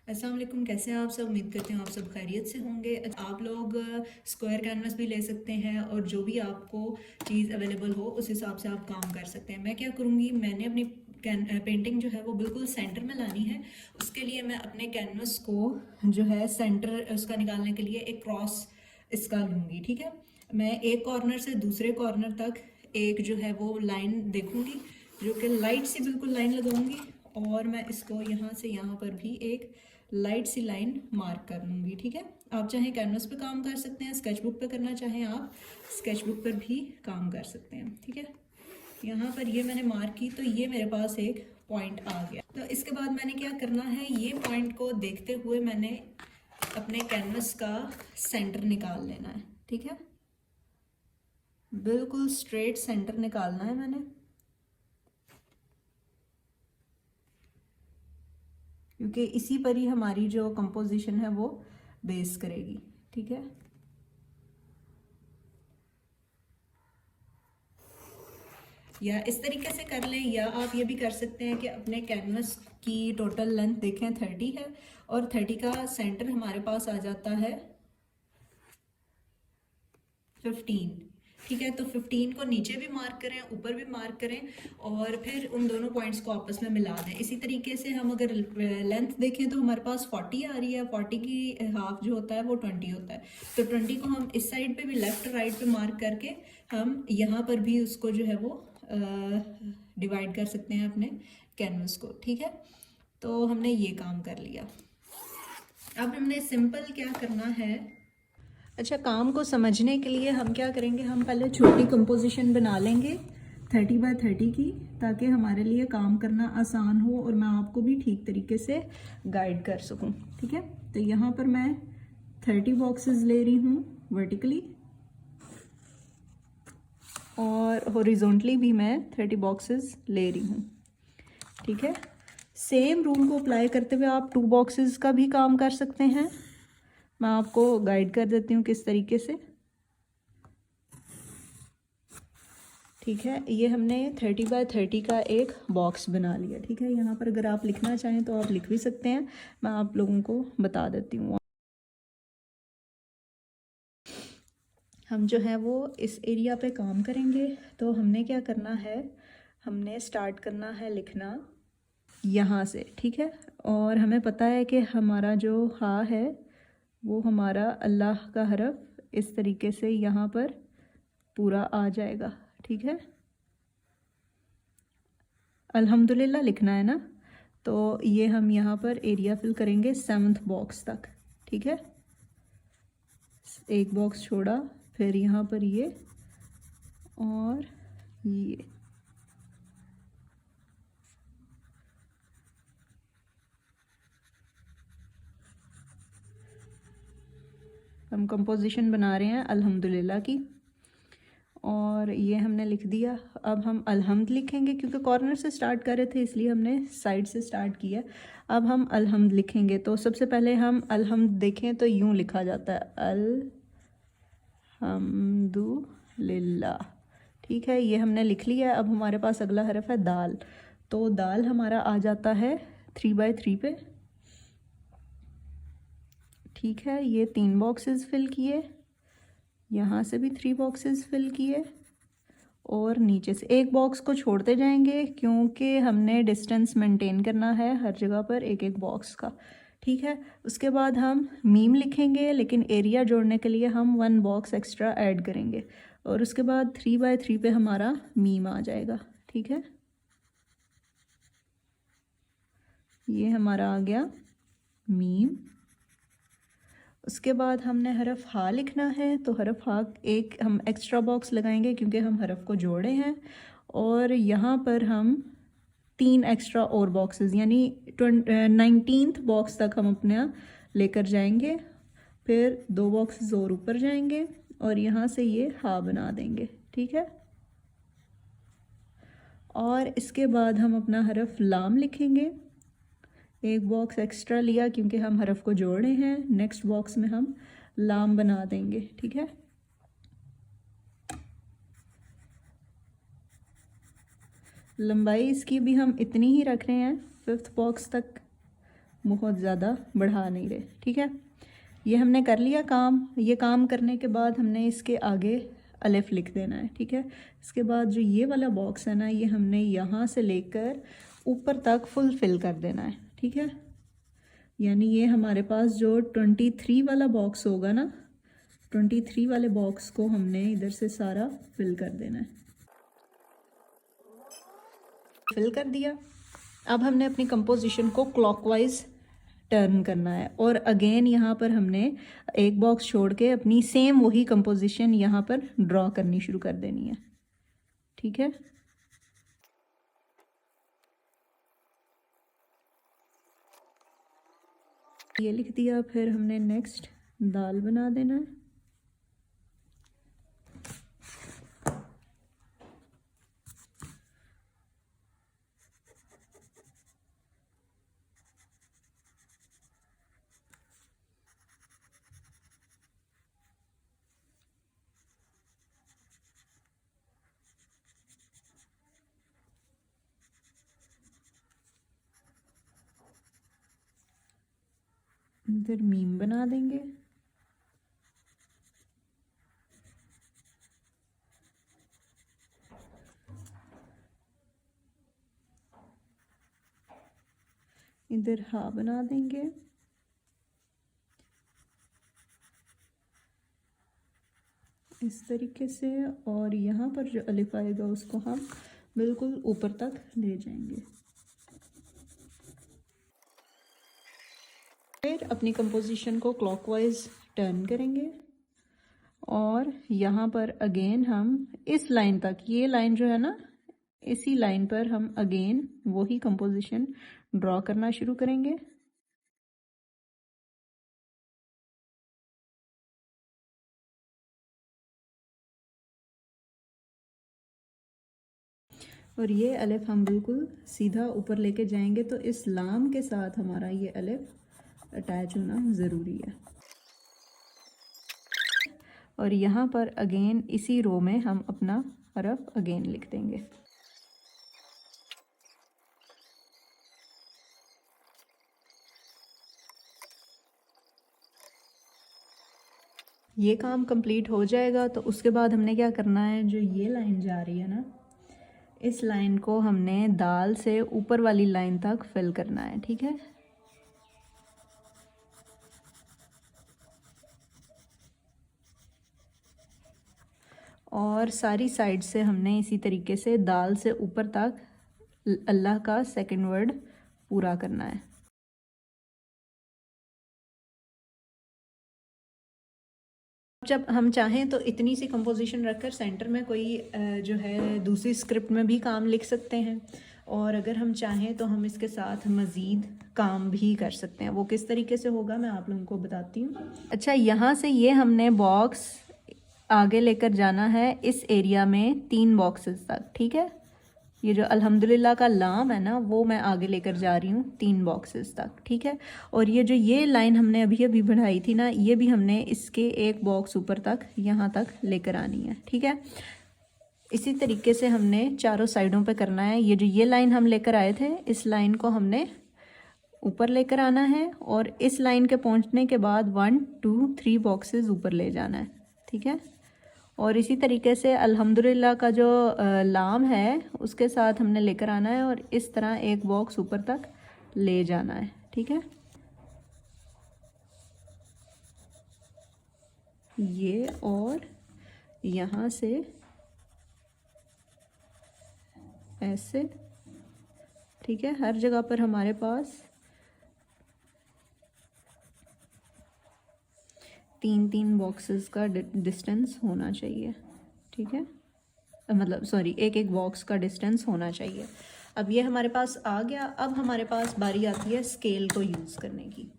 अस्सलाम वालेकुम, कैसे हैं आप सब। उम्मीद करते हैं आप सब खैरियत से होंगे। आप लोग स्क्वायर कैनवस भी ले सकते हैं और जो भी आपको चीज़ अवेलेबल हो उस हिसाब से आप काम कर सकते हैं। मैं क्या करूँगी, मैंने अपनी पेंटिंग जो है वो बिल्कुल सेंटर में लानी है। उसके लिए मैं अपने कैनवस को जो है सेंटर उसका निकालने के लिए एक क्रॉस इसका लूँगी। ठीक है, मैं एक कॉर्नर से दूसरे कॉर्नर तक एक जो है वो लाइन देखूँगी, जो कि लाइट सी बिल्कुल लाइन लगाऊंगी, और मैं इसको यहाँ से यहाँ पर भी एक लाइट सी लाइन मार्क कर लूँगी। ठीक है, आप चाहें कैनवस पे काम कर सकते हैं, स्केचबुक पे करना चाहें आप स्केचबुक पर भी काम कर सकते हैं। ठीक है, यहाँ पर ये मैंने मार्क की तो ये मेरे पास एक पॉइंट आ गया। तो इसके बाद मैंने क्या करना है, ये पॉइंट को देखते हुए मैंने अपने कैनवस का सेंटर निकाल लेना है। ठीक है, बिल्कुल स्ट्रेट सेंटर निकालना है मैंने, क्योंकि इसी पर ही हमारी जो कंपोजिशन है वो बेस करेगी। ठीक है, या इस तरीके से कर लें, या आप ये भी कर सकते हैं कि अपने कैनवस की टोटल लेंथ देखें 30 है और 30 का सेंटर हमारे पास आ जाता है 15। ठीक है, तो 15 को नीचे भी मार्क करें, ऊपर भी मार्क करें, और फिर उन दोनों पॉइंट्स को आपस में मिला दें। इसी तरीके से हम अगर लेंथ देखें तो हमारे पास 40 आ रही है, 40 की हाफ जो होता है वो 20 होता है। तो 20 को हम इस साइड पे भी लेफ्ट राइट पे मार्क करके हम यहाँ पर भी उसको जो है वो डिवाइड कर सकते हैं अपने कैनवस को। ठीक है, तो हमने ये काम कर लिया। अब हमने सिंपल क्या करना है, अच्छा, काम को समझने के लिए हम क्या करेंगे, हम पहले छोटी कंपोजिशन बना लेंगे 30 बाय 30 की, ताकि हमारे लिए काम करना आसान हो और मैं आपको भी ठीक तरीके से गाइड कर सकूं। ठीक है, तो यहाँ पर मैं 30 बॉक्सेस ले रही हूँ वर्टिकली, और हॉरिजॉन्टली भी मैं 30 बॉक्सेस ले रही हूँ। ठीक है, सेम रूल को अप्लाई करते हुए आप 2 बॉक्सेस का भी काम कर सकते हैं। मैं आपको गाइड कर देती हूँ किस तरीके से। ठीक है, ये हमने 30 बाय 30 का एक बॉक्स बना लिया। ठीक है, यहाँ पर अगर आप लिखना चाहें तो आप लिख भी सकते हैं, मैं आप लोगों को बता देती हूँ। हम जो है वो इस एरिया पे काम करेंगे, तो हमने क्या करना है, हमने स्टार्ट करना है लिखना यहाँ से। ठीक है, और हमें पता है कि हमारा जो हा है वो हमारा अल्लाह का हरफ इस तरीके से यहाँ पर पूरा आ जाएगा। ठीक है, अल्हम्दुलिल्लाह लिखना है ना, तो ये हम यहाँ पर एरिया फिल करेंगे 7th बॉक्स तक। ठीक है, एक बॉक्स छोड़ा, फिर यहाँ पर ये और ये, हम कंपोजिशन बना रहे हैं अल्हम्दुलिल्लाह की, और ये हमने लिख दिया। अब हम अलहम्द लिखेंगे, क्योंकि कॉर्नर से स्टार्ट कर रहे थे इसलिए हमने साइड से स्टार्ट किया। अब हम अलहम्द लिखेंगे, तो सबसे पहले हम अलहम्द देखें तो यूँ लिखा जाता है अल्हम्दुलिल्लाह। ठीक है, ये हमने लिख लिया। अब हमारे पास अगला हरफ है दाल, तो दाल हमारा आ जाता है 3 बाय 3 पे। ठीक है, ये 3 बॉक्सेस फिल किए, यहाँ से भी 3 बॉक्सेस फिल किए, और नीचे से एक बॉक्स को छोड़ते जाएंगे क्योंकि हमने डिस्टेंस मेंटेन करना है हर जगह पर एक एक बॉक्स का। ठीक है, उसके बाद हम मीम लिखेंगे, लेकिन एरिया जोड़ने के लिए हम 1 बॉक्स एक्स्ट्रा ऐड करेंगे, और उसके बाद 3 बाय 3 पे हमारा मीम आ जाएगा। ठीक है, ये हमारा आ गया मीम। उसके बाद हमने हरफ हा लिखना है, तो हरफ हा एक हम एक्स्ट्रा बॉक्स लगाएंगे क्योंकि हम हरफ को जोड़े हैं, और यहाँ पर हम 3 एक्स्ट्रा और बॉक्सेस यानी 19th बॉक्स तक हम अपना लेकर जाएंगे, फिर 2 बॉक्सेस और ऊपर जाएंगे और यहाँ से ये हा बना देंगे। ठीक है, और इसके बाद हम अपना हरफ लाम लिखेंगे, एक बॉक्स एक्स्ट्रा लिया क्योंकि हम हरफ को जोड़ रहे हैं, नेक्स्ट बॉक्स में हम लाम बना देंगे। ठीक है, लंबाई इसकी भी हम इतनी ही रख रहे हैं 5th बॉक्स तक, बहुत ज़्यादा बढ़ा नहीं रहे, ठीक है। ये हमने कर लिया काम। ये काम करने के बाद हमने इसके आगे अलिफ लिख देना है, ठीक है। इसके बाद जो ये वाला बॉक्स है ना, ये हमने यहाँ से लेकर ऊपर तक फुल फिल कर देना है, ठीक है। यानी ये हमारे पास जो 23 वाला बॉक्स होगा ना, 23 वाले बॉक्स को हमने इधर से सारा फिल कर देना है। फिल कर दिया। अब हमने अपनी कंपोजिशन को क्लॉकवाइज टर्न करना है और अगेन यहाँ पर हमने एक बॉक्स छोड़ के अपनी सेम वही कंपोजिशन यहाँ पर ड्रॉ करनी शुरू कर देनी है, ठीक है। ये लिख दिया। फिर हमने नेक्स्ट दाल बना देना है। इधर मीम बना देंगे। इधर हा बना देंगे। इस तरीके से, और यहाँ पर जो अलिफ आएगा उसको हम बिल्कुल ऊपर तक ले जाएंगे। फिर अपनी कंपोजिशन को क्लॉकवाइज टर्न करेंगे और यहाँ पर अगेन हम इस लाइन तक, ये लाइन जो है ना, इसी लाइन पर हम अगेन वही कंपोजिशन ड्रॉ करना शुरू करेंगे। और ये अलिफ हम बिल्कुल सीधा ऊपर लेके जाएंगे, तो इस लाम के साथ हमारा ये अलिफ अटैच होना ज़रूरी है। और यहाँ पर अगेन इसी रो में हम अपना हरफ अगेन लिख देंगे। ये काम कंप्लीट हो जाएगा तो उसके बाद हमने क्या करना है, जो ये लाइन जा रही है ना, इस लाइन को हमने दाल से ऊपर वाली लाइन तक फिल करना है, ठीक है। और सारी साइड से हमने इसी तरीके से दाल से ऊपर तक अल्लाह का सेकंड वर्ड पूरा करना है। जब हम चाहें तो इतनी सी कंपोजिशन रखकर सेंटर में कोई जो है दूसरी स्क्रिप्ट में भी काम लिख सकते हैं, और अगर हम चाहें तो हम इसके साथ मज़ीद काम भी कर सकते हैं। वो किस तरीके से होगा मैं आप लोगों को बताती हूँ। अच्छा, यहाँ से ये हमने बॉक्स आगे लेकर जाना है इस एरिया में 3 बॉक्सेस तक, ठीक है। ये जो अल्हम्दुलिल्लाह का लाम है ना, वो मैं आगे लेकर जा रही हूँ 3 बॉक्सेस तक, ठीक है। और ये जो ये लाइन हमने अभी अभी बढ़ाई थी ना, ये भी हमने इसके एक बॉक्स ऊपर तक यहाँ तक लेकर आनी है, ठीक है। इसी तरीके से हमने चारों साइडों पे करना है। ये जो ये लाइन हम लेकर आए थे, इस लाइन को हमने ऊपर लेकर आना है और इस लाइन के पहुँचने के बाद 1 2 3 बॉक्सेस ऊपर ले जाना है, ठीक है। और इसी तरीके से अल्हम्दुलिल्लाह का जो लाम है उसके साथ हमने लेकर आना है और इस तरह एक बॉक्स ऊपर तक ले जाना है, ठीक है। ये और यहाँ से ऐसे, ठीक है। हर जगह पर हमारे पास 3 बॉक्सेस का डिस्टेंस होना चाहिए, ठीक है। मतलब सॉरी, एक बॉक्स का डिस्टेंस होना चाहिए। अब ये हमारे पास आ गया। अब हमारे पास बारी आती है स्केल को यूज़ करने की।